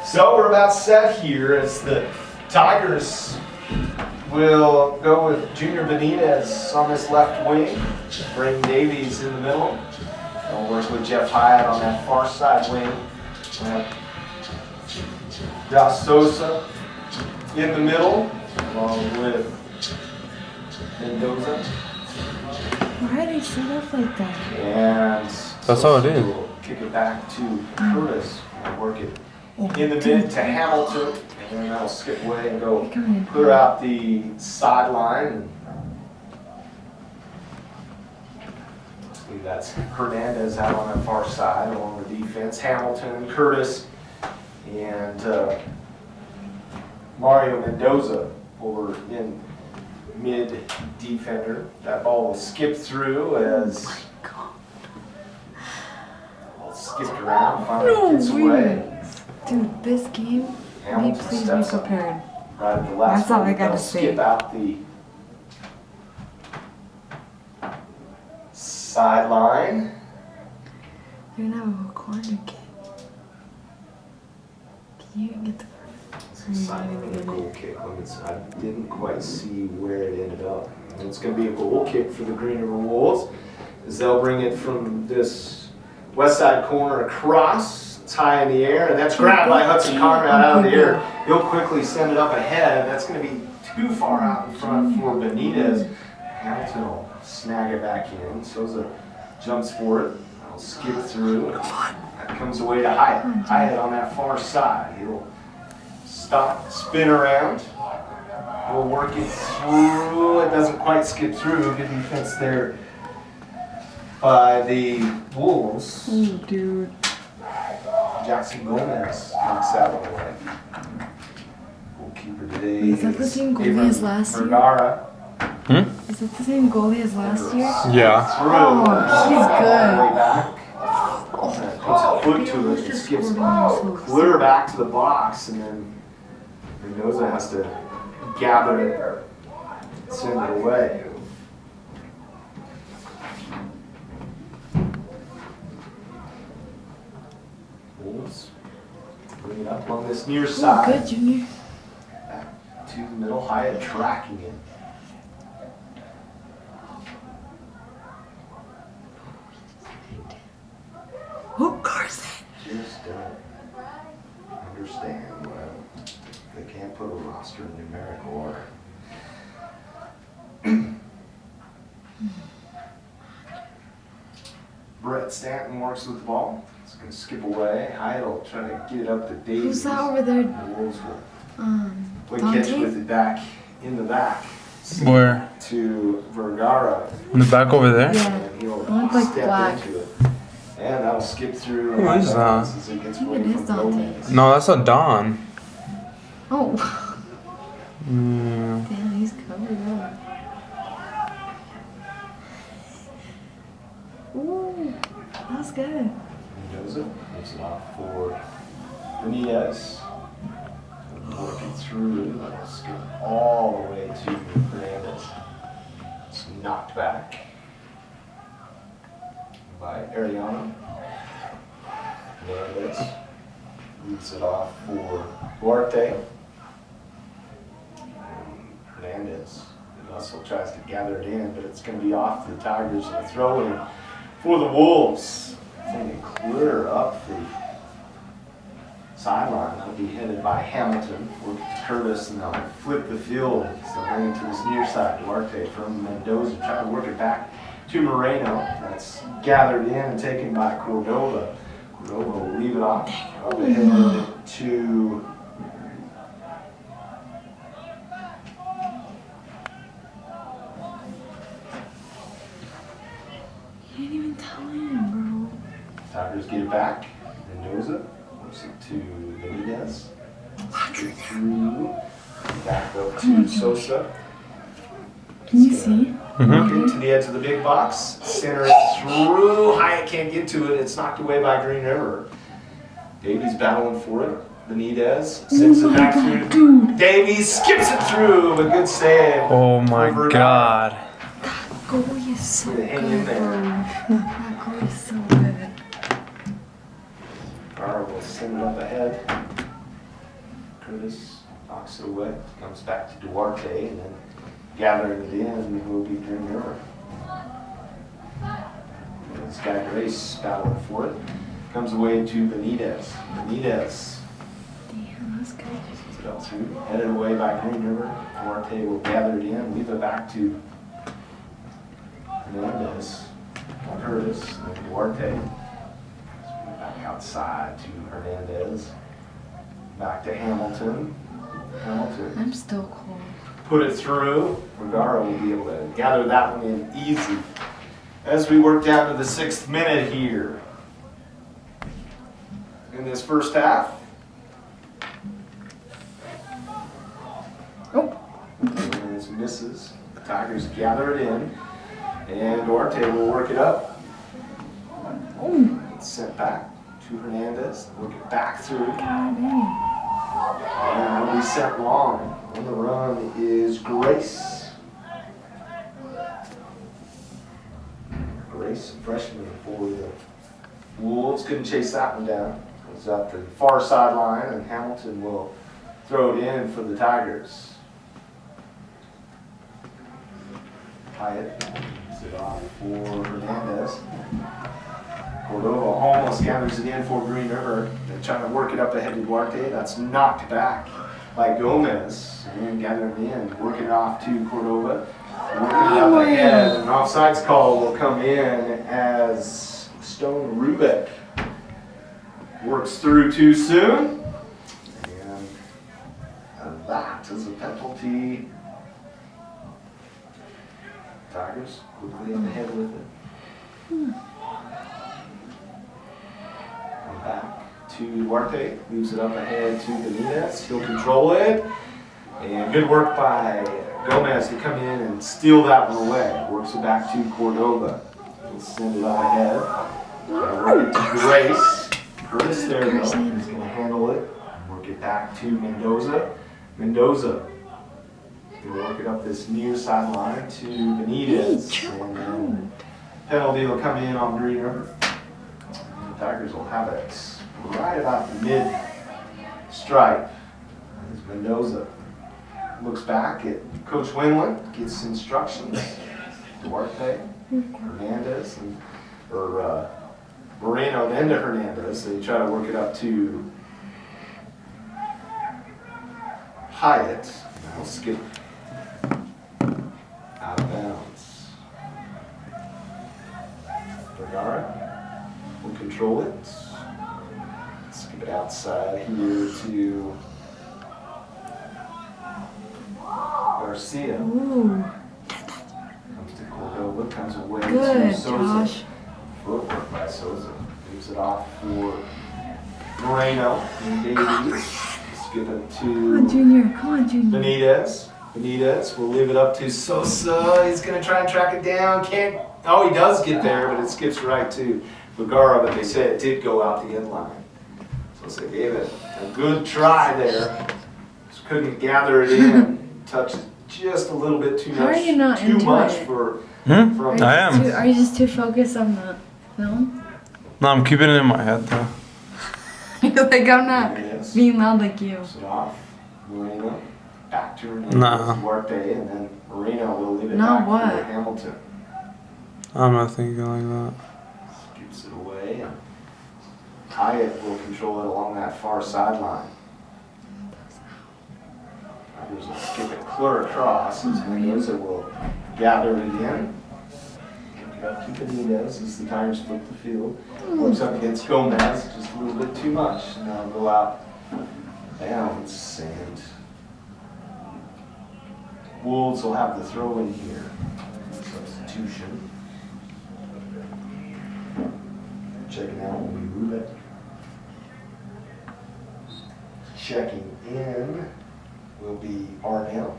So we're about set here as the Tigers will go with Junior Benitez on this left wing, bring Davies in the middle. They'll work with Jeff Hyatt on that far side wing. Das Sosa in the middle, along with Mendoza. Why are they set up like that? And that's how it is. We'll kick it back to Curtis and work it in the mid to Hamilton, and then that'll skip away and go clear out the sideline. That's Hernandez out on that far side along the defense. Hamilton, Curtis, and Mario Mendoza over in mid defender. That ball will skip through as skipped around, finally gets away. Dude, this game, please be prepared. Right at the last That's all I gotta say. Skip out the sideline. You're gonna have a corner kick. Can you get the Goal kick. I didn't quite see where it ended up. And it's going to be a goal kick for the Green River Wolves, as they'll bring it from this west side corner across. It's high in the air, and that's grabbed by Hudson Conrad out of the air. He'll quickly send it up ahead, and that's going to be too far out in front for Benitez. Hamilton will snag it back in. Souza jumps for it. I'll skip through. That comes away to Hyatt. Hyatt on that far side. He'll stop, spin around. We'll work it through. It doesn't quite skip through. Good defense there by the Wolves. Oh, dude. Jackson Gomez knocks that one away. Goalkeeper today. Is that the same goalie as last year? Vergara. Is that the same goalie as last year? Yeah. Oh, he's good. Back. Puts a foot to it and skips clear back to the box, and then Mendoza has to gather it and send it away. Wolves bring it up on this near side. Good, Junior. Back to the middle, Hyatt tracking it. Oh, Carson. Just don't understand why they can't put a roster in numerical order. Brett Stanton works with the ball. It's going to skip away. Hyatt will try to get it up to Davies. Who's that over there? The Wolves will play catch Dante? with it back in the back. Where? To Vergara. In the back over there? Yeah. And he'll Look like step black. into it. And that'll skip through. Who is that? As it gets I think away it is from Dante. Gomez. No, that's not Don. Oh. Yeah. Damn, he's covered up. Ooh, that's good. Mendoza moves it off for Benitez. Working through, that'll skip all the way to Hernandez. It's knocked back by Ariano. Hernandez leads it off for Duarte. Hernandez also tries to gather it in, but it's going to be off the Tigers and a throw in for the Wolves. Trying to clear up the sideline. That'll be headed by Hamilton. Work to Curtis, and they'll flip the field. So bring it to this near side. Duarte from Mendoza, trying to work it back to Moreno. That's gathered in and taken by Cordova. Cordova will leave it off. Up ahead to You didn't even tell him, bro. Tigers get it back. Mendoza works it to Benitez. Skip through. Back up to Sosa. Can you see? Working to the edge of the big box. Center it through. Hyatt can't get to it. It's knocked away by Green River. Davies battling for it. Benitez sends it back through. Davies skips it through. A good save. Oh my Over God. That goalie is so Hang in good, there. bro. That goalie is so good. Barr will send it up ahead. Curtis knocks it away, comes back to Duarte, and then gathering it in will be Green River. This guy Grace battling for it. Comes away to Benitez. Benitez Damn, that's good. sends it up through. Headed away by Green River. Duarte will gather it in, leave it back to Hernandez. Curtis, and then Duarte. Back outside to Hernandez. Back to Hamilton. Hamilton. I'm still cold. Put it through. Vergara will be able to gather that one in easy. As we work down to the 6th minute here in this first half. Oh. As misses. Tigers gather it in. And Duarte will work it up. Oh. It's sent back to Hernandez. Work it back through. God dang. And it'll be sent long. On the run is Grace. Grace, freshman for the Wolves. Couldn't chase that one down. Goes out the far sideline, and Hamilton will throw it in for the Tigers. Hyatt gets it off for Hernandez. Cordova almost gathers it in for Green River. They're trying to work it up ahead to Duarte. That's knocked back by Gomez. And then gathering it in, working it off to Cordova. Working it up ahead. An offsides call will come in as Stone Rubik works through too soon. And that is a penalty. Tigers quickly in ahead with it. Come back to Duarte, moves it up ahead to Benitez. He'll control it. And good work by Gomez to come in and steal that one away. Works it back to Cordova. He'll send it up ahead. Work it to Grace. Curtis there though. He's going to handle it. Work it back to Mendoza. Mendoza. He'll work it up this near sideline to Benitez. And then penalty will come in on Green River. The Tigers will have it right about the mid stripe. As Mendoza looks back at Coach Winland, gets instructions. Duarte, Hernandez, Moreno, then to Hernandez. They try to work it up to Hyatt. Now skip out of bounds. Vergara will control it. Skip it outside here to Garcia. Ooh. Comes to Cordova, comes away Good, to Sosa. Josh. Footwork by Sosa. Moves it off for Moreno and Davies. Skip it Come on, to Junior. Come on, Junior. Benitez. Benitez will leave it up to Sosa. He's going to try and track it down. Can't. Oh, he does get there, but it skips right to Vergara. But they said it did go out the end line. Sosa gave it a good try there. Just couldn't gather it in. Touched it just a little bit too How much. are you not too into much it? for. I am. Are you just too focused on the film? No, I'm keeping it in my head though. Like I'm not Yes. being loud like you. So off, Moreno, back to Nah. Duarte, and then Moreno will leave it Now back what? for Hamilton. I'm not thinking like Scoops it away, and Hyatt will control it along that far sideline. Tigers will skip it clear across, as Mendoza will gather it in. Keep Benitez as the Tigers flip the field. Works up against Gomez, just a little bit too much. Now go out bounds, and Wolves will have the throw in here. Substitution. Checking out will be Rubik. Checking in will be Arnell.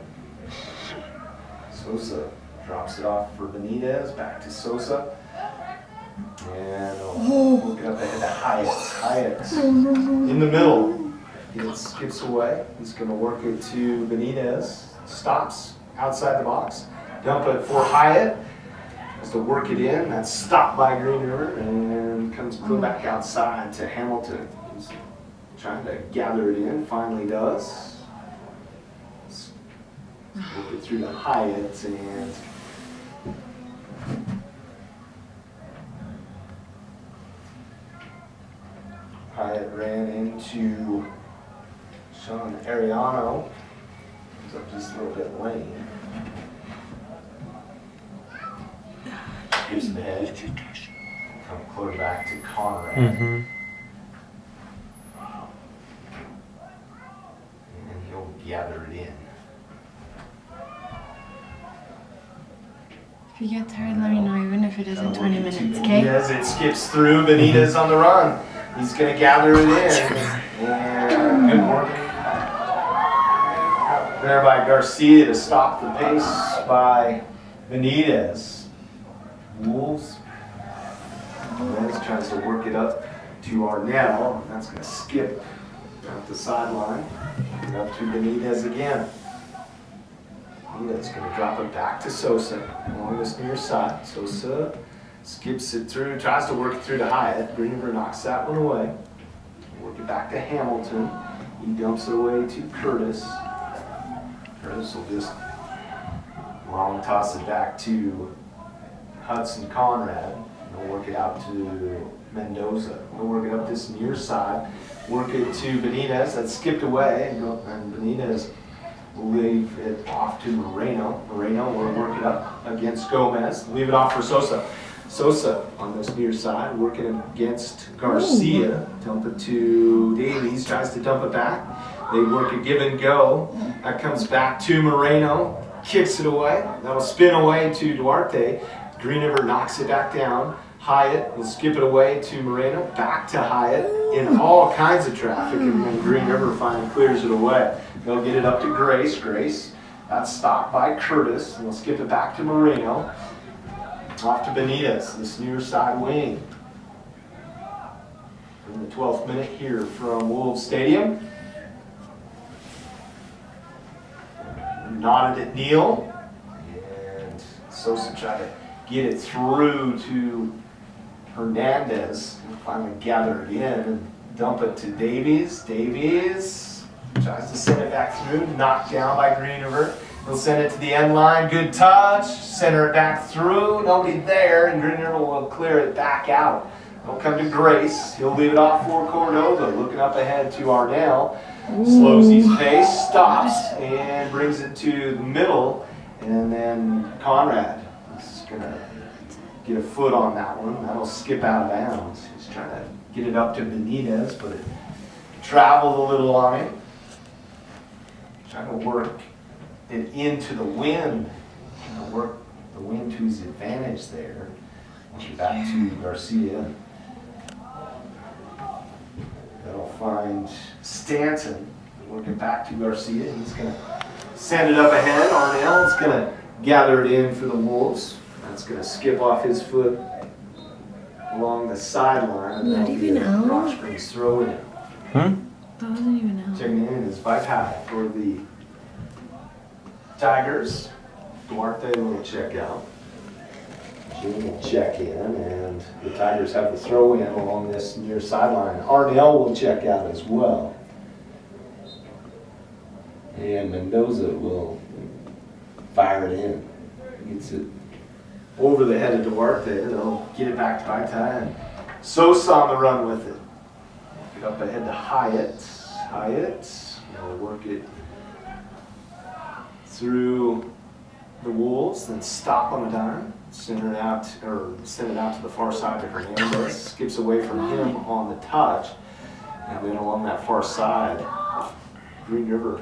Sosa drops it off for Benitez, back to Sosa. And we'll get up ahead to Hyatt. Hyatt in the middle. He skips away. He's going to work it to Benitez. Stops outside the box. Dump it for Hyatt. Has to work it in. That's stopped by Green River and comes clear back outside to Hamilton. He's trying to gather it in, finally does. Work it through the Hyatt and Hyatt ran into Sean Ariano. He's up just a little bit lane. Gives him the head. Come clear back to Conrad. Mm-hmm. And he'll gather it in. If you get tired, let me know, even if it isn't 20 minutes, okay? Benitez, it skips through. Benitez on the run. He's going to gather it in. And good work there by Garcia to stop the pace by Benitez. Wolves. Benitez tries to work it up to Arnell. And that's going to skip out the sideline. Up to Benitez again. Benitez going to drop it back to Sosa along this near side. Sosa skips it through, tries to work it through to Hyatt. Greenberg knocks that one away. Work it back to Hamilton. He dumps it away to Curtis. Curtis will just long toss it back to Hudson Conrad. He'll work it out to Mendoza. He'll work it up this near side. Work it to Benitez. That skipped away. And Benitez will leave it off to Moreno. Moreno will work it up against Gomez. Leave it off for Sosa. Sosa on this near side, working against Garcia. Dump it to Davies, tries to dump it back. They work a give and go. That comes back to Moreno, kicks it away. That'll spin away to Duarte. Green River knocks it back down. Hyatt will skip it away to Moreno, back to Hyatt in all kinds of traffic, and then Green River finally clears it away. They'll get it up to Grace. Grace, that's stopped by Curtis, and they'll skip it back to Moreno. Off to Benitez, this near side wing. In the 12th minute here from Wolves Stadium. Nodded at Neal. And Sosa tried to get it through to Hernandez. And finally gather it in and dump it to Davies. Davies tries to send it back through, knocked down by Greenriver. He'll send it to the end line, good touch, center it back through, nobody there, and Greenriver will clear it back out. It'll come to Grace, he'll leave it off for Cordova, looking up ahead to Arnell, slows his pace, stops, and brings it to the middle, and then Conrad is going to get a foot on that one. That'll skip out of bounds. He's trying to get it up to Benitez, but it traveled a little on him. Trying to work it into the wind, work the wind to his advantage there. Back to Garcia. That'll find Stanton. Work it back to Garcia. He's going to send it up ahead. Arnell's going to gather it in for the Wolves. That's going to skip off his foot along the sideline. And Not even out? Rock Springs throw in. That wasn't even out. Checking in is Mike High for the Tigers. Duarte will check out. Jim will check in, and the Tigers have the throw in along this near sideline. Arnell will check out as well. And Mendoza will fire it in. Gets it over the head of Duarte. They'll get it back to Vaitai, and Sosa on the run with it. Get up ahead to Hyatt. Hyatt will work it through the Wolves, then stop on a dime, send it out to the far side to Hernandez, skips away from him on the touch, and then along that far side, Green River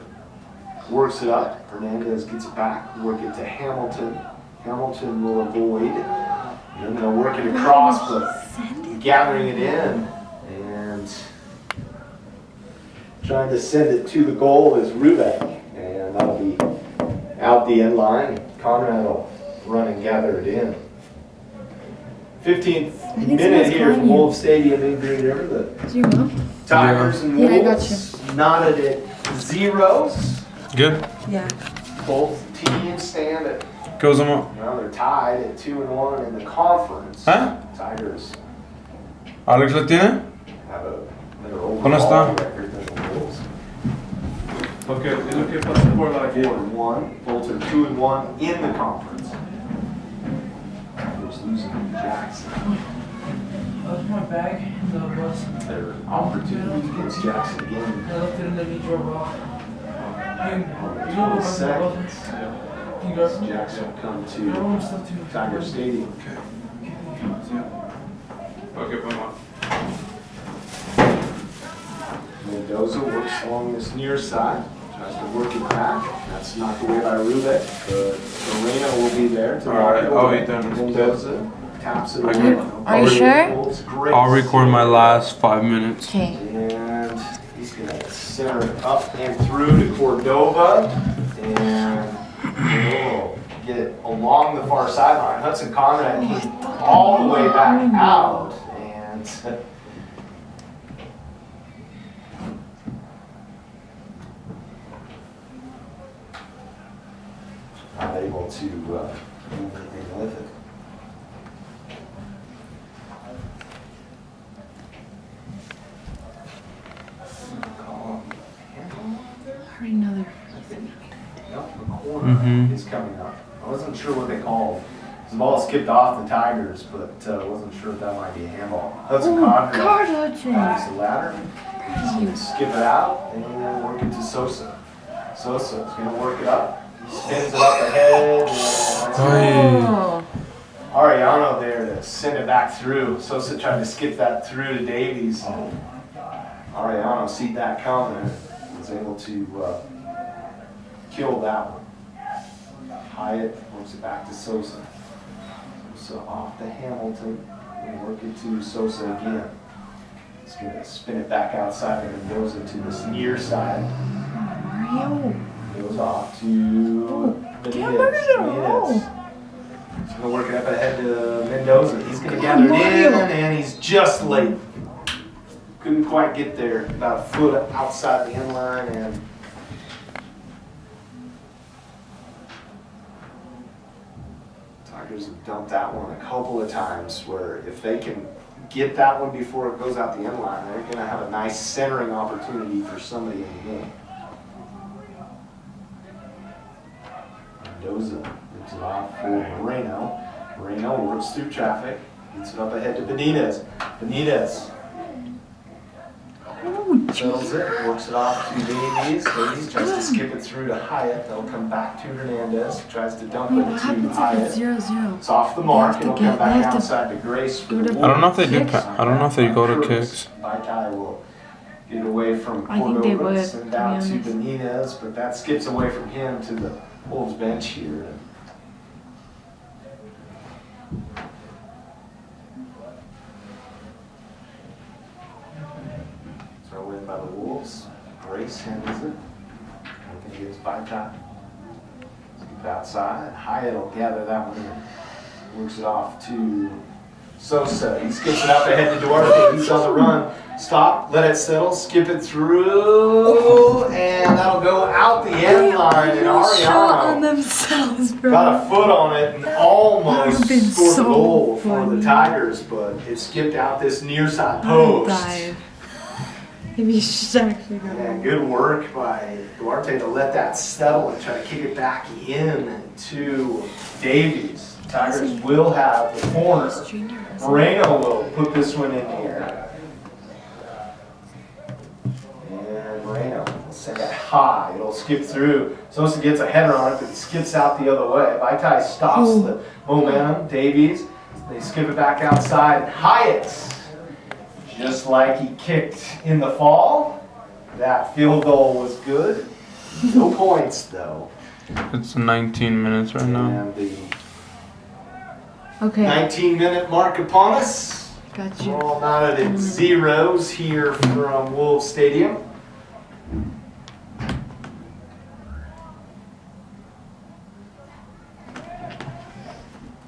works it up. Hernandez gets it back, work it to Hamilton. Hamilton will avoid, and then they'll work it across, but gathering it in and trying to send it to the goal is Rubeck, and that'll be out the end line. Conrad will run and gather it in. 15th minute here from Wolves Stadium in Green River. The Tigers and Wolves knotted at zeros. Good. Yeah. Both teams stand at, Goes them up. well, they're tied at 2-1 in the conference. Huh? Tigers Alex la tiene? have a better ¿Dónde está? overall record than the Wolves. Okay, es lo que pasa por la 4-1, Bolts are 2-1 in the conference. Tigers losing to Jackson. That's my bag in the bus. Their opportunity against Jackson again. I left it in the knee drove off. You know On what the my bus? 22nd, You got Jackson will come your to own stuff too. Tiger Stadium. Okay, vamos. Mendoza works along this near side, tries to work it back. That's knocked away by Rubek, but Moreno will be there to All right, knock it I'll away. eat them. Mendoza taps it I away. can- Are you sure? Wolves, great I'll record my steal. last 5 minutes. Okay. And he's gonna center it up and through to Cordova, and he'll get it along the far sideline. Hudson Conrad came all the way back out, and not able to do anything with it. Already know they're Yep, the corner Mhm. is coming up. I wasn't sure what they called. The ball skipped off the Tigers, but wasn't sure if that might be a handball. Hudson Oh, Conrad God, Hudson. drives the ladder. He's going to skip it out and then work it to Sosa. Sosa's going to work it up. He spins it up ahead. And that's Oh. Ariano there to send it back through. Sosa tried to skip that through to Davies. Ariano see that coming and was able to kill that one. Hyatt works it back to Sosa. Sosa off to Hamilton and work it to Sosa again. He's going to spin it back outside and it goes into this near side. Mario. Goes off to damn Benitez. it. Benitez. He's going to work it up ahead to Mendoza. He's going to gather it in and he's just late. Couldn't quite get there. About a foot outside the end line and Tigers have dumped that one a couple of times where if they can get that one before it goes out the end line, they're going to have a nice centering opportunity for somebody in the game. Mendoza rips it off for Moreno. Moreno works through traffic, gets it up ahead to Benitez. Benitez Oh, settles it, works it off to Davies. Davies tries to skip it through to Hyatt. That'll come back to Hernandez. Tries to dump Wait, it what to happens if it's Hyatt. 0-0? It's off the mark. They have to It'll come get- they back have to outside to Grace for go the to- I don't know if they do. Kicks? I don't know if they go to kicks. Vaitai will get it away from I think they Cordova, would, send to be down to honest. Benitez, but that skips away from him to the Wolves bench here. Throw in by the Wolves. Grace handles it. I think it's Vaitai. Skip outside. Hyatt will gather that one in. Works it off to Sosa. He skips it up ahead to Duarte. He's on the run. Stop, let it settle, skip it through, and that'll go out the end line. And Shot on Ariano themselves, bro. got a foot on it and That almost would've been scored so the goal for funny. the Tigers, but it skipped out this near side I would post. dive. Maybe you should actually go. And good work by Duarte to let that settle and try to kick it back in to Davies. Tigers will have the corner. Junior. Moreno will put this one in here. And Moreno will send it high. It'll skip through. Sosa gets a header on it, but it skips out the other way. Vaitai stops the momentum. Davies, they skip it back outside. Hyatt, just like he kicked in the fall. That field goal was good. No points, though. It's 19 minutes right now. And the Okay, 19-minute mark upon us. got We're you. all knotted at zeros here from Wolves Stadium.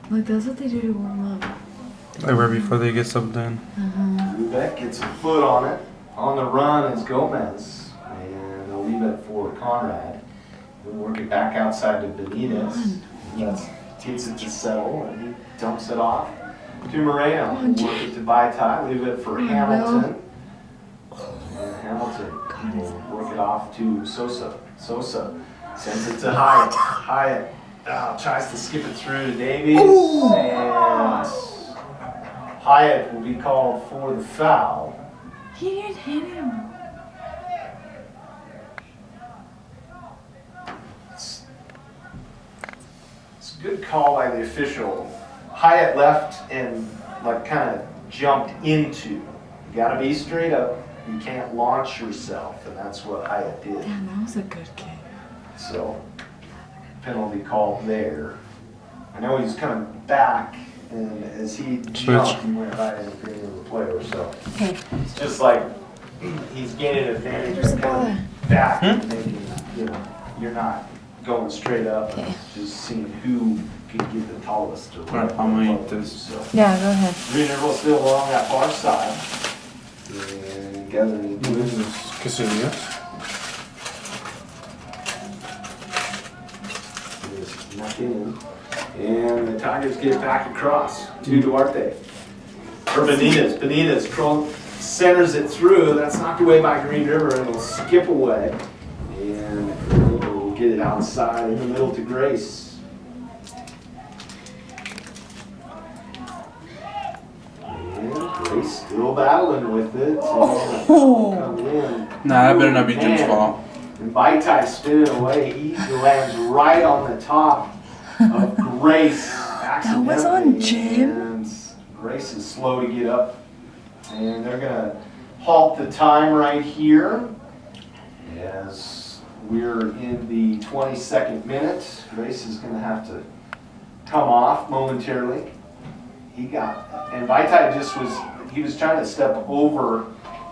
Like, that's what they do to warm up. Like right before they get subbed in. Rubek gets a foot on it. On the run is Gomez. And they'll leave it for Conrad. They'll work it back outside to Benitez. Gets it to settle and he dumps it off to Moreno. We'll work it to Vaitai. Leave it for Hamilton. Hamilton. We'll work it off to Sosa. Sosa sends it to Hyatt. Hyatt tries to skip it through to Davies. And Hyatt will be called for the foul. He didn't hit him. It's a good call by the official. Hyatt left and like kind of jumped into. You gotta be straight up. You can't launch yourself, and that's what Hyatt did. Damn, that was a good kick. So, penalty called there. I know he's coming back, and as he jumped, he went right into the player. So Okay. it's just like he's gaining advantage Where's of the ball? coming back and making, you're not going straight up. Okay. It's just seeing who can get the tallest to Alright, I'm gonna eat this. So Yeah, go ahead. Green River will still along that far side. And gathering This is quesadillas. is knocking in. And the Tigers get it back across to Duarte. Or Benitez. Benitez centers it through. That's knocked away by Green River, and it'll skip away. And we'll get it outside in the middle to Grace. And Grace still battling with it. Come in. Nah, that better not be Jim's Man. fault. And Vaitai spinning away, he lands right on the top of Grace. That was on Jim. And Grace is slow to get up. And they're going to halt the time right here as we're in the 22nd minute. Grace is going to have to come off momentarily. And Vaitai he was trying to step over.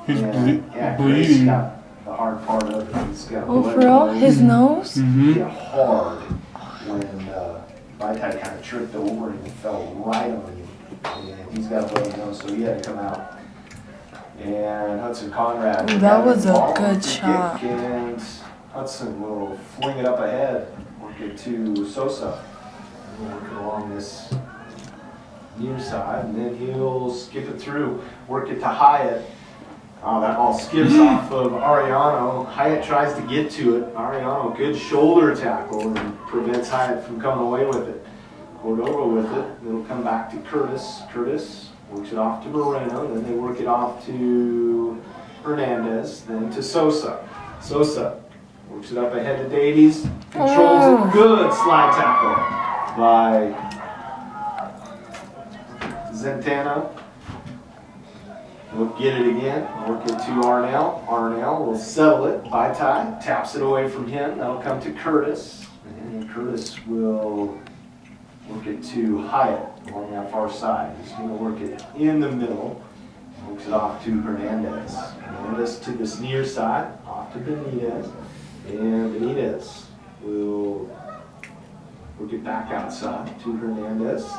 He's And, Grace bleeding. got the hard part of it. He's got Oh, blood for real? in His nose? Mm-hmm. Yeah, hard when Vaitai kind of tripped over and fell right on him. And he's got a bloody nose, so he had to come out. And Hudson Conrad. Ooh, that was a ball good to shot. kick, and Hudson will fling it up ahead. Work it to Sosa. Work it along this near side, and then he'll skip it through. Work it to Hyatt. That ball skips off of Ariano. Hyatt tries to get to it. Ariano, good shoulder tackle and prevents Hyatt from coming away with it. Cordova with it. It'll come back to Curtis. Curtis works it off to Moreno. Then they work it off to Hernandez. Then to Sosa. Sosa works it up ahead to Davies. Controls it. Good slide tackle by Zentano. We'll get it again, work it to Arnell. Arnell will settle it. Vaitai taps it away from him. That'll come to Curtis. And Curtis will work it to Hyatt along that far side. He's going to work it in the middle. Works it off to Hernandez. Hernandez to this near side, off to Benitez. And Benitez will work it back outside to Hernandez.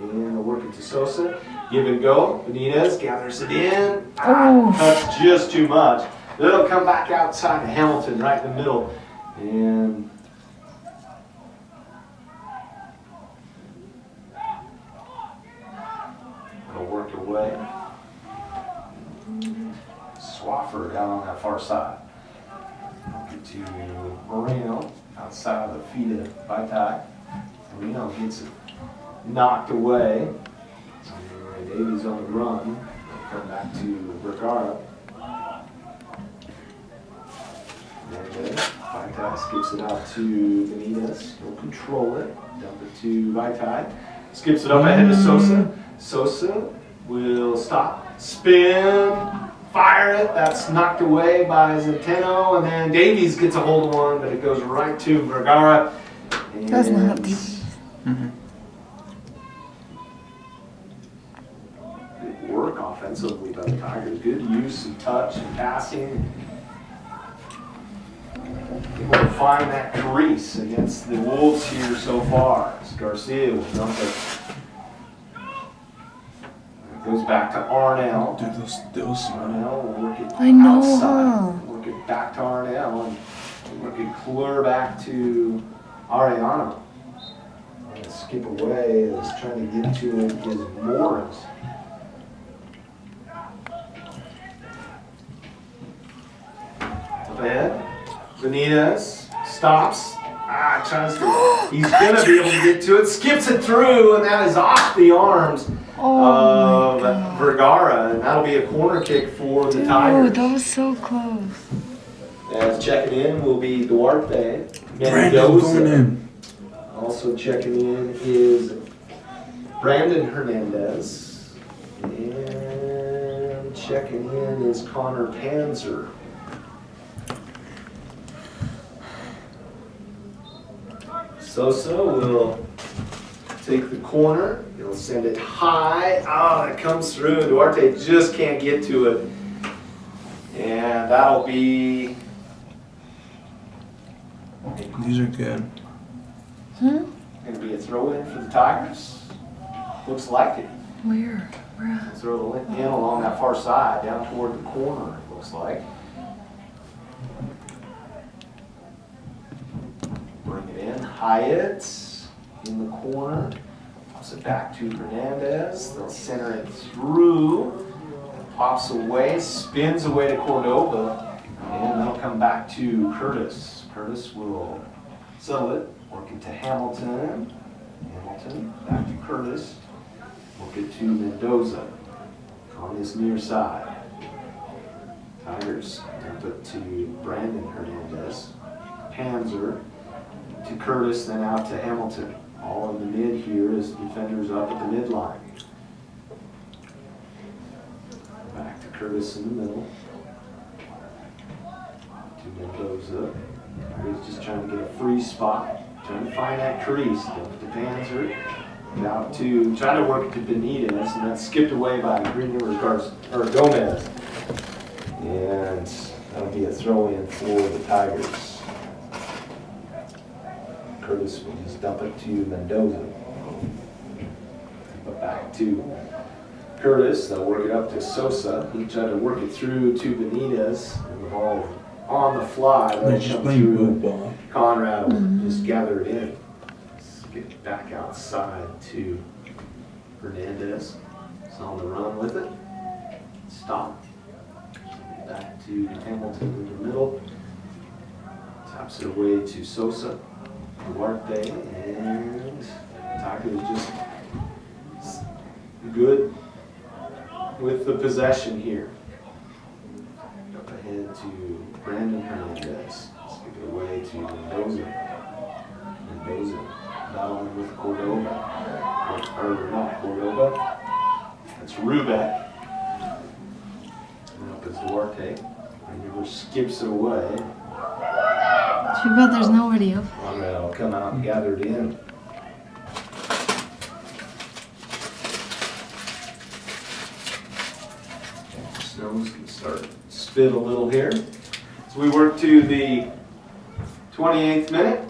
And they'll work it to Sosa. Give and go. Benitez gathers it in. Cuts just too much. Then it'll come back outside to Hamilton, right in the middle. And it'll work away. Swafford out on that far side. Work it to Moreno, outside of the feet of Vaitai. Moreno gets it knocked away. And Davies on the run. They'll come back to Vergara. And Vaitai skips it out to Benitez. He'll control it. Dump it to Vaitai. Skips it up ahead to Sosa. Sosa will stop, spin, fire it. That's knocked away by Zenteno. And then Davies gets a hold of one, but it goes right to Vergara. That's not Davies. Mm-hmm. Work offensively by the Tigers. Good use of touch and passing. Able to find that crease against the Wolves here so far. Garcia will dump it. It goes back to Arnell. Dude, those stills. Arnell will work it I know, outside. huh? Work it back to Arnell and work it clear back to Ariano. And skip away is trying to get to it is Morris. Up ahead. Benitez stops. Tries to. He's gonna be able to get to it. Skips it through, and that is off the arms Oh of my God. Vergara, and that'll be a corner kick for the Dude, Tigers. that was so close. As checking in will be Duarte. Brandon going in. Also checking in is Brandon Hernandez. And checking in is Connor Panzer. Sosa will take the corner. He'll send it high. It comes through. Duarte just can't get to it. And that'll be. These are good. Hmm? Going to be a throw-in for the Tigers. Looks like it. Where? Where at? Throw the in along that far side, down toward the corner, it looks like. Bring it in. Hyatt in the corner. Toss it back to Hernandez. They'll center it through. Pops away, spins away to Cordova. And they'll come back to Curtis. Curtis will settle it. Work it to Hamilton. Hamilton back to Curtis. Work it to Mendoza on this near side. Tigers dump it to Brandon Hernandez. Panzer to Curtis, then out to Hamilton. All in the mid here as defenders up at the midline. Back to Curtis in the middle. To Mendoza. Tigers just trying to get a free spot. Trying to find that crease. Dump it to Panzer. Out to try to work it to Benitez, and that's skipped away by Green River Gomez. And that'll be a throw-in for the Tigers. Curtis will just dump it to Mendoza. But back to Curtis. They'll work it up to Sosa. He tried to work it through to Benitez. And the ball on the fly. They're That'll just come playing through. ball. Conrad will just gather it in. Get it back outside to Hernandez. It's on the run with it. Stop. Back to Hamilton in the middle. Taps it away to Sosa. Duarte, and Tigers just good with the possession here. Up ahead to Brandon Hernandez. Let's give it away to Mendoza. Mendoza battling with Cordova. Or not Cordova. That's Rubeck. And up is Duarte. And skips it away. Too bad there's nobody up. Conrad will come out and gather it in. Snows can start to spit a little here. So we work to the 28th minute.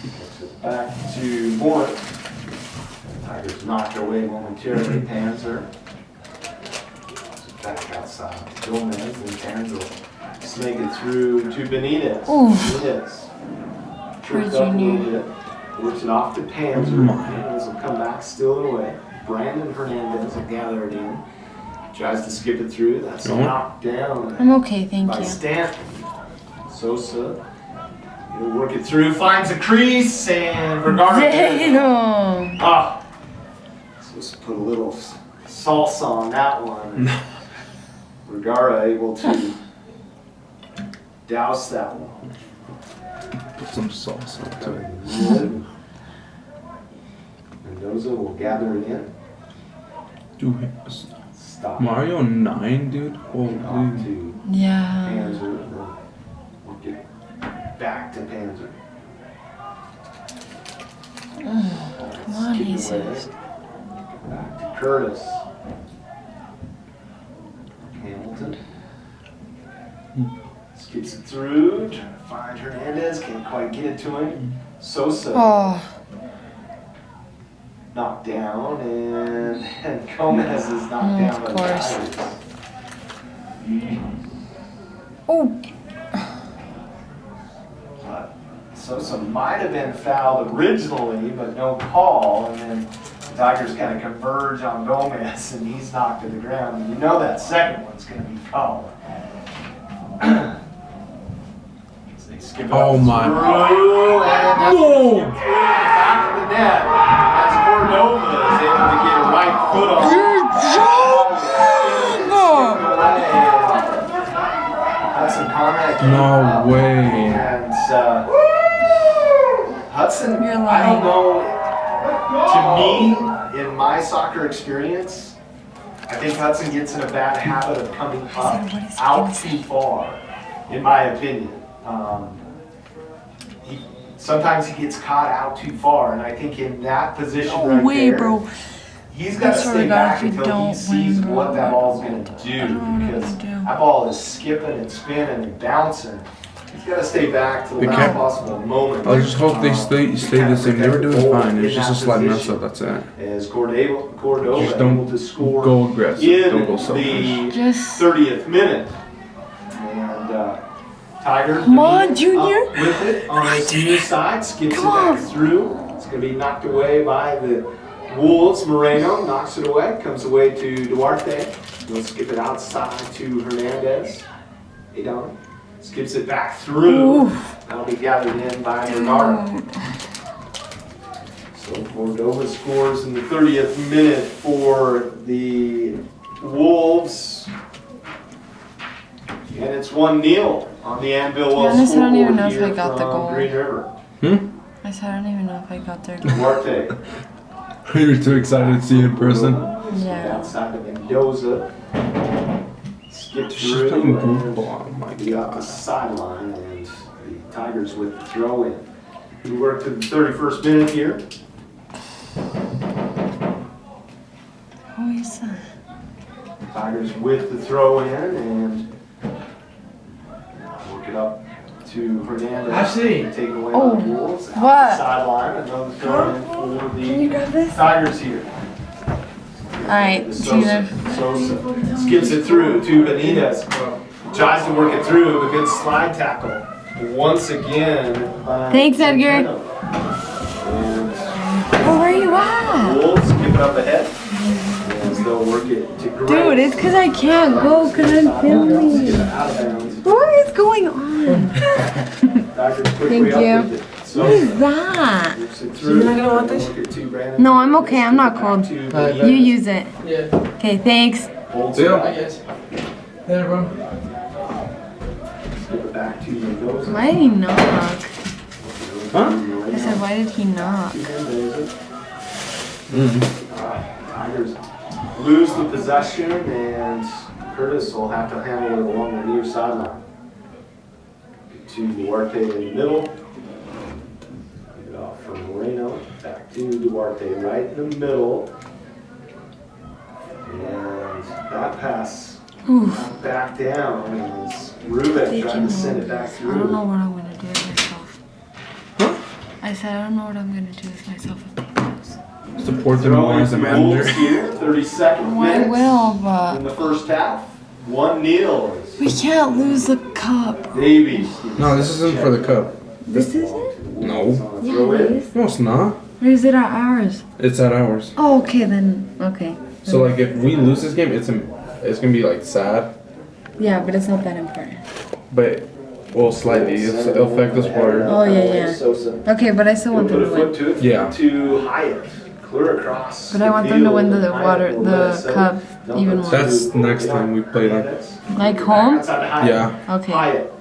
Gets it back to Morris. Tigers knocked away momentarily. Panzer. Back outside to Gomez, and Panzer will snake it through to Benitez. Benitez. Tripped up a little bit. Works it off to Panzer. Hernandez will come back, steal it away. Brandon Hernandez will gather it in. Tries to skip it through. That's knocked down I'm okay, thank by you. Stanton. Sosa. He'll work it through, finds a crease, and Vergara. Damn! Supposed to put a little salsa on that one. Vergara able to douse that one. Put some sauce on To it. the mid. Mendoza will gather it in. Dude, Stop. Mario 9, dude. Off Holy. to Yeah. Panzer. Then work it back to Panzer. Come on, Skip Jesus. away. Back to Curtis. Hamilton. Skips it through. Trying to find Hernandez. Can't quite get it to him. Sosa. Oh, Knocked down, and Gomez is knocked down by of the course. Tigers. oh, Sosa might have been fouled originally, but no call, and then Tigers kind of converge on Gomez, and he's knocked to the ground. And you know that second one's going to be called. So they skip it Oh up my. through, and that's Whoa. skip through the back of the net as Cordova is able to get a right foot on it. Hudson Conrad came up, No way. and Hudson, You're I don't lying. know, to me, in my soccer experience, I think Hudson gets in a bad habit of coming up what is he out gonna too far, in my opinion. Sometimes he gets caught out too far, and I think in that position No right way, there, bro. he's got to I swear stay to God, back if you until he don't sees win, what bro, that ball's going to I do, don't know what because to do. that ball is skipping and spinning and bouncing. He's got to stay back to the They last can't- possible moment. I just hope they stay the same. They were doing fine. It was just a slight mess up. That's it. As Cordova Just don't able to score go aggressive. in Don't go selfish. the Just 30th minute. And Tiger Come on, up Junior. with it on his near side, skips Come it back on. through. It's going to be knocked away by the Wolves. Moreno knocks it away, comes away to Duarte. He'll skip it outside to Hernandez. Adon skips it back through. Oof. That'll be gathered in by Bernardo. So Cordova scores in the 30th minute for the Wolves. And it's 1-0 on the Anvil Well To be honest, I don't even scoreboard know if here I got the from goal. Green River. I said I don't even know if I got there. Duarte. You were too excited to see it in person. Yeah. Outside of Mendoza. Skip She's through playing and goofball. Oh my be off the god. sideline, and the Tigers with the throw in. We work to the 31st minute here. Who is that? Tigers with the throw in and work it up to Hernandez. I see. Take away Oh, the Wolves. Out what? the sideline. Another throw in for Can you the grab this? Tigers here. Alright, Sosa. Tina. Sosa skips it through to Benitez. Tries to work it through. A good slide tackle. Once again. by Thanks, Edgar. And Oh, where are you at? Wolves give it up ahead. As they'll work it to Gray. Dude, it's because I can't go because I'm filming. Get it out of bounds. What is going on? Tigers quickly Thank up you. with it. What is that? Works it through. You're not gonna want this? Work it to Brandon. No, I'm okay. I'm not cold. To You Benitez. use it. Yeah, Okay, thanks. Holds Yeah. it I up. guess. There, bro. Skip it back to Mendoza. Why did he knock? Huh? I said, why did he knock? To Mendoza. Mm. Tigers lose the possession, and Curtis will have to handle it along the near sideline. To Duarte in the middle. Get it off from Moreno. Back to Duarte right in the middle. And that pass Oof. back down as Rubik trying to send it back I don't know through. what I'm gonna do with myself. Huh? I said I don't know what I'm gonna do with myself if they lose. Support them Throw more as a into the Wolves manager. here, 32nd Well, I minute will, in but the first half. 1-0. we can't lose the cup. Davies. No, this isn't for the cup. This isn't? No. Throw Yeah, it in. is. No, it's not. Or is it at ours? It's at ours. Oh, okay then. Okay. So like, if we lose this game, it's gonna be like sad, Yeah, but it's not that important. but well, slightly. It'll affect us for. Oh, yeah, yeah. Sosa. Okay, but I still He'll want put them a to foot win. to it. Yeah. To Hyatt. Clear across. But I want them to win the Hyatt water, will let the it cup settle. even more. That's next time we play them. Like home? Outside to Hyatt. Yeah. Okay. Hyatt.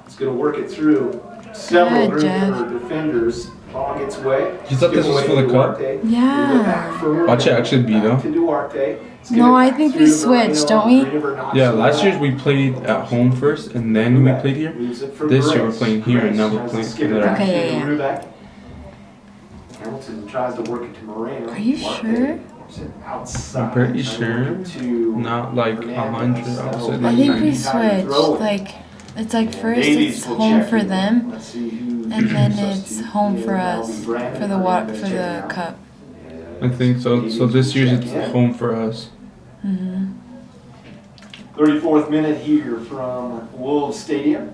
It's going to work it through several Good, Jed. River defenders. Ball gets away. You thought this was for the cup? Yeah. Watch it actually be though. To Duarte. It's No, gonna I back think we through Moreno. switched, don't we? Green River knocks Yeah, it last away. year we played at home first, and then we played here. Leaves it for This year we're Grace. playing here, and now we're Grace playing tries to skip it there. back Okay, to yeah, Rubeck. Hamilton tries to work it to Moreno. Are you Duarte sure? works it outside. I'm pretty Trying to work sure. it to Not like Hernandez. 100. I would say That'll like I think we 90. switched. Throw it. Like, it's like first Davies it's will home check for in. them, Let's see who and then substitutes it's home in. for That'll us be Brandon. for the Brandon's for checking the out. cup. I think so. So this year it's Check in. home for us. Mhm. 34th minute here from Wolves Stadium.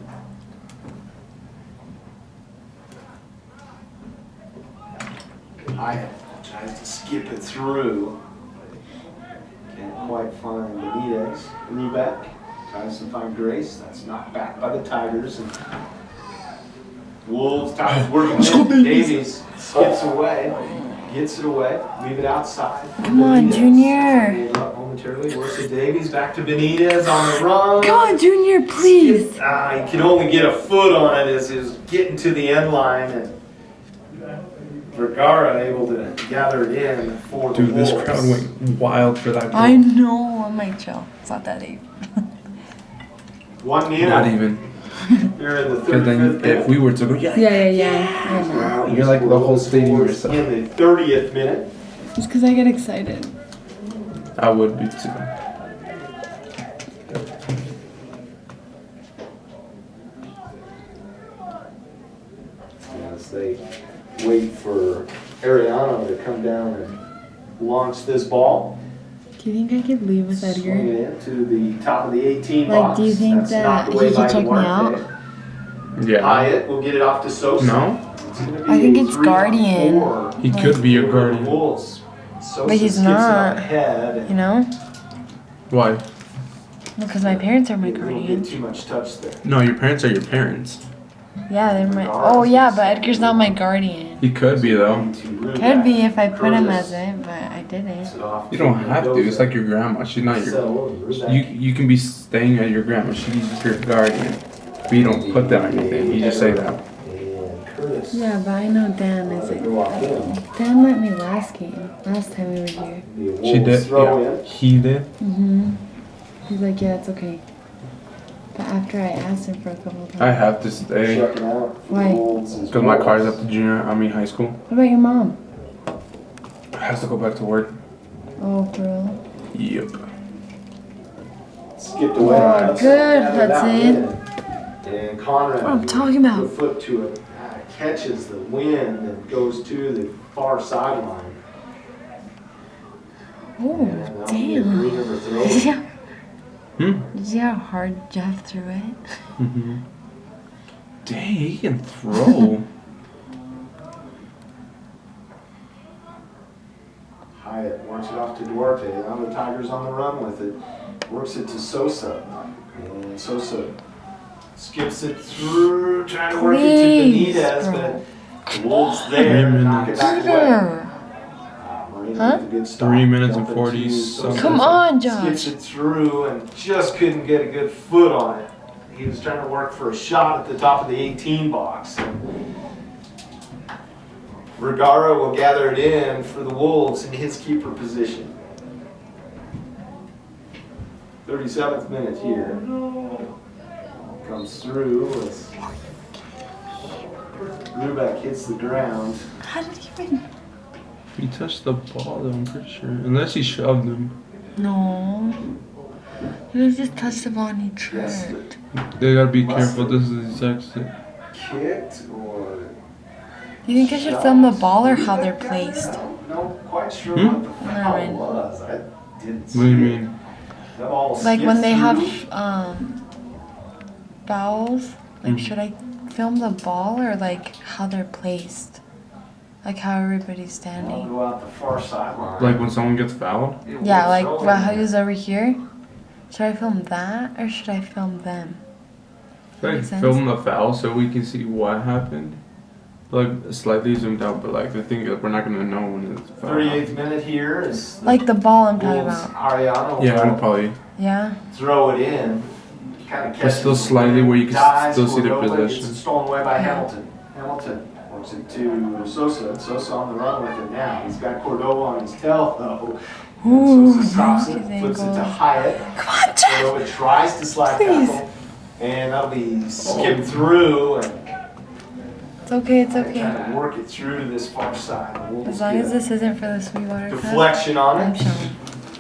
Hyatt tries Tries to skip it through. Can't quite find Benitez. Lubeck tries to find Grace. That's knocked back by the Tigers. And Wolves, Tigers working in. Davies skips away. Gets it away. Leave it outside. Come on, Junior. Hold up momentarily. Works it Davies. Back to Benitez on the run. Come on, Junior, please. He can only get a foot on it as he was getting to the end line. And Vergara able to gather it in for the Dude, this Wolves. crowd went wild for that. I know. I might chill. It's not that deep. 1-0. Not even. You're in the Because 35th then minute. if we were to go, yeah, Yeah. I know. Wow, You're like the whole stadium scores yourself. In the 30th minute. Just because I get excited. I would be too. As they wait for Ariano to come down and launch this ball. Do you think I could leave with Swing Edgar? it in to the top of the 18 Like, box. do you think That's that knocked he away could by check me Duarte. Yeah. Hyatt will get it off to Sosa. No? It's gonna be I think a it's 3-4 Guardian. He could be a for the guardian. Wolves. Sosa But he's skips it not. on ahead. You know? Why? Because my parents are my You don't get guardians. too much touch there. No, your parents are your parents. Yeah, they're my. Oh, yeah, but Edgar's not my guardian. He could be though. Could be if I put him as it, but I didn't. You don't have to. It's like your grandma. She's not your. You can be staying at your grandma. She's your guardian. But you don't put that on anything. You just say that. And Curtis. Yeah, but I know Dan is it. Dan let me last time we were here. The She Wolves did. throw Yeah. in. He did. He's like, yeah, it's okay. But after I asked him for a couple of times. I have to stay Checking out. Why? because my car's up to high school. What about your mom? Has to go back to work. Oh, for real? Yep. Skipped away. Oh, good, Hudson. And Conrad. What I'm talking about. Put foot to it. Catches the wind and goes to the far sideline. Oh, And that'll be a damn. greener throw. Yeah. Hmm. Did you see how hard Jeff threw it? Mhm. Dang, he can throw. Hyatt works it off to Duarte. Now the Tigers on the run with it. Works it to Sosa. And Sosa skips it through, trying to work it Please, to Benitez, bro. but the Wolves there knock it back away. Peter! Marina Huh? with a good stop. 3 minutes and Jumping 40 to Sosa. something. Come on, Skips Josh. it through and just couldn't get a good foot on it. He was trying to work for a shot at the top of the 18 box. Vergara will gather it in for the Wolves in his keeper position. 37th minute here. Comes through as Lubeck hits the ground. How did he even? He touched the ball though, I'm pretty sure. Unless he shoved him. No. He was just touched the ball and he Yes, tripped. They gotta be careful. This is the exact same. kicked or You think I should film the ball or how they're placed? No, quite sure Hmm? what the foul Alright. was. I didn't see What do you it. mean? That ball Like when skipped they through. have fouls, like should I film the ball or like how they're placed? Like how everybody's I'll standing. go out the far sideline. Like when someone gets fouled? It Yeah, will like show well, how him. he's over here. Should I film that or should I film them? Like Makes sense. film the foul so we can see what happened. Like slightly zoomed out, but like the thing is we're not gonna know when it's foul. 38th minute here is the Like the ball I'm talking Wolves. about. Ariano Yeah, will I'd probably. Yeah. throw it in. Kind of But still slightly where you can still see the possession. It's stolen away by Hamilton. Hamilton works it to Sosa. Sosa on the run with it now. He's got Cordova on his tail though. And Ooh, Sosa stops it, nice flips it to angle. Hyatt. Come on, Jeff! Cordova tries to slide Please. tackle. And that'll be skipped through and It's okay, it's kind okay. of work it through to this far side. Wolves As long get as this isn't for the Sweetwater Cup, deflection on I'm it. showing.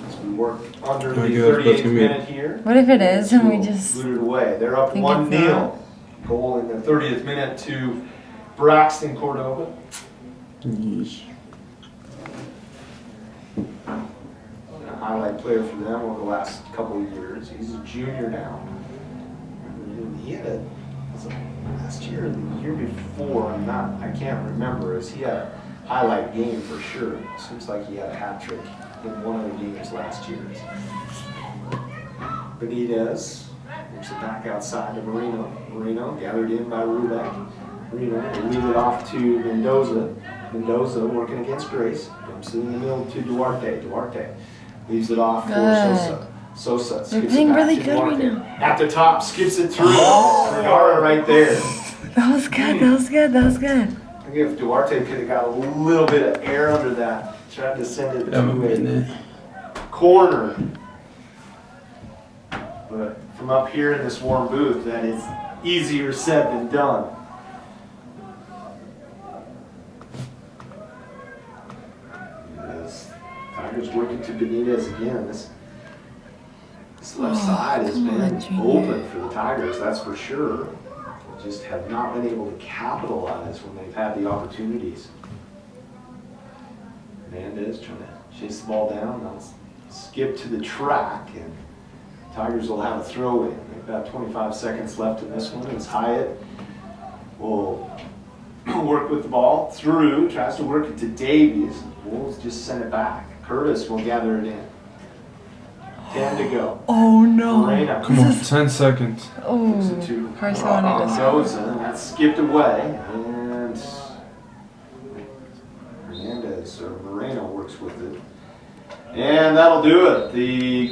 As we work under the I guess that's 38th gonna be- minute here. What if it is and we just Booted away. They're up think 1-0. it's not? Goal in the 30th minute to Braxton Cordova. Yeesh. A highlight player for them over the last couple of years. He's a junior now. He had was it last year or the year before, I can't remember, as he had a highlight game for sure. Seems like he had a hat trick in one of the games last year. Benitez moves it back outside to Marino. Marino gathered in by Rubeck. Marino will leave it off to Mendoza. Mendoza working against Grace. Dumps it in the middle to Duarte. Duarte leaves it off for Sosa. Sosa They're skips playing it back really to good right Duarte. now. At the top, skips it through. Vergara right there. That was good. That was good. That was good. I think if Duarte could have got a little bit of air under that, tried to send it to a corner. But from up here in this warm booth, that is easier said than done. As Tigers working to Benitez again. This left side has been open for the Tigers, that's for sure. They just have not been able to capitalize when they've had the opportunities. Hernandez trying to chase the ball down. Now skip to the track, and Tigers will have a throw in. They've got 25 seconds left in this one as Hyatt will work with the ball through, tries to work it to Davies. The Wolves just send it back. Curtis will gather it in. 10 to go. Oh no. Moreno. Come on, 10 seconds. Oh, Moves it to Carson wanted to Mendoza, and that's skipped away. And Hernandez or Moreno works with it. And that'll do it. The